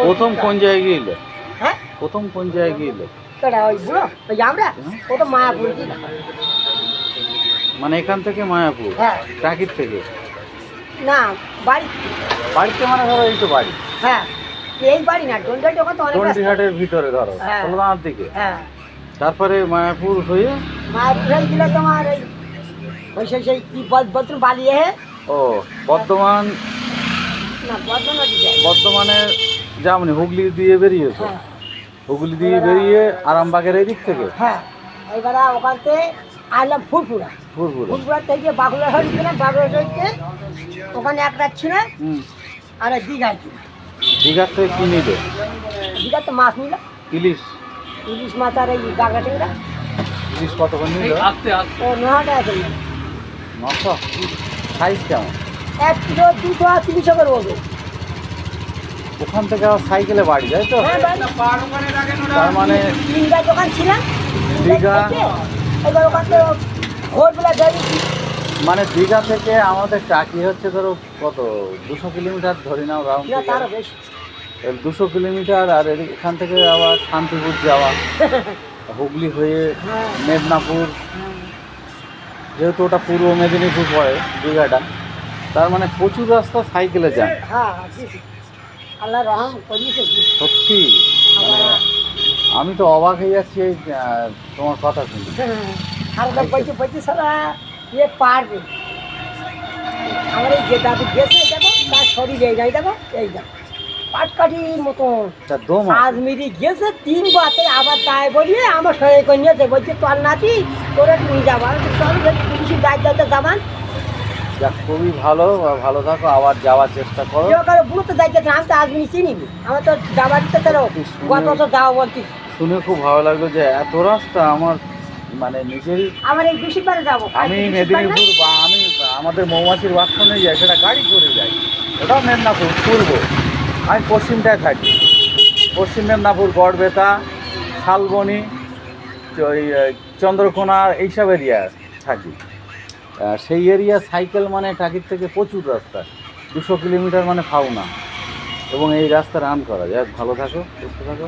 প্রথম কোন জায়গায় গেলে? হ্যাঁ, প্রথম কোন জায়গায় গেলে? ওই বুড়ো ওই আমরা ও তো মায়াপুর কি না? মানে এখান থেকে মায়াপুর? হ্যাঁ। টাকির থেকে? না বাড়ি। বাড়িতে মানে ধরো এই তো বাড়ি। হ্যাঁ, এই বাড়ি না, ডন্ডার দোকান তো অনেক রাস্তা। চন্ডিঘাটের ভিতরে ধরো হ্যাঁ। কলকাতার দিকে। হ্যাঁ, তারপরে মায়াপুর হয়ে মায়াপুর হয়ে গেলে তোমার ওই সেই কি বলতুন বালিয়ে ও বর্ধমান। না বর্ধমান যায়। বর্ধমানে যাওনি, হুগলি দিয়ে বেরিয়েছো? হ্যাঁ হুগলি দিয়ে বেরিয়ে আরামবাগের এই দিক থেকে? হ্যাঁ, এবারে ওখানতে আইলাম ফুলপুরা। ফুরফুরে। ফুলপুরা থেকে বাগুলা হয়ে গেলাম, বাগুলা হইতে ওখানে এক রাত ছিল আর দীঘায় ছিল। দীঘার থেকে কি নিলে? দীঘা তো মাছ নিলাম, ইলিশ? ইলিশ মাছ আর এই গাগা টেংরা। ইলিশ কত করে নিল? ও 9 টাকা করে। 900? সাইজ কেমন? 1 কিলো 200 করে বলবে। ওখান থেকে আবার সাইকেলে বাড়ি, তাই তো? হ্যাঁ, তার মানে তিনটা দোকান ছিলাম দীঘা। এবার ওখান থেকে ভোরবেলা বেরিয়েছি। মানে দীঘা থেকে আমাদের টাকি হচ্ছে ধরো কত, 200 কিলোমিটার ধরে নাও রাউন্ড। না তারও বেশি। 200 কিলোমিটার। আর এখান থেকে আবার শান্তিপুর যাওয়া, হুগলি হয়ে হ্যাঁ। মেদিনীপুর, যেহেতু ওটা পূর্ব মেদিনীপুর পড়ে দীঘাটা, তার মানে প্রচুর রাস্তা সাইকেলে যান। হ্যাঁ, দিছি। আল্লাহ রহম করিয়েছে। সত্যি মানে আমি তো অবাক হয়ে যাচ্ছি এই তোমার কথা শুনে। আর বলছি বলছি সারা ইয়ে পারবে। আমার এই যে দাদু গেছে দেখো, তার শরীর এই যাই দেখো, এই দেখো পাটকাঠির মতন। দম আজমিরি গেছে 3 বাতে, আবার তাই বলিয়ে আমার সঙ্গে করে নিয়েছে, বলছে তোর নাতি তোরা তুমি যাবা, চল পুলিশি দায়িত্ব যাবান। যাক, খুবই ভালো, ভালো থাকো, আবার যাওয়ার চেষ্টা করো। কারো বুড়ো তো দায়িত্ব আমি তো আজমিরি চিনি, আমার তো যাবার দিতে তারও গত বছর যাওয়া বলছি। শুনে খুব ভালো লাগলো যে এত রাস্তা আমার মানে নিজেরই। আমার এই বৃষ্টিবারে যাবো। আমি মেদিনীপুর বা আমি আমাদের মৌমাছির বাক্সনে যাই, সেটা গাড়ি করে যাই, ওটাও মেদিনীপুর পূর্ব। আমি পশ্চিমটায় থাকি, পশ্চিম মেদিনীপুর, গড়বেতা, শালবনি, ওই চন্দ্রকোনা, এইসব এরিয়া থাকি। সেই এরিয়া সাইকেল মানে টাকির থেকে প্রচুর রাস্তা, 200 কিলোমিটার মানে ফাও না, এবং এই রাস্তা রান করা যায়। ভালো থাকো, সুস্থ থাকো।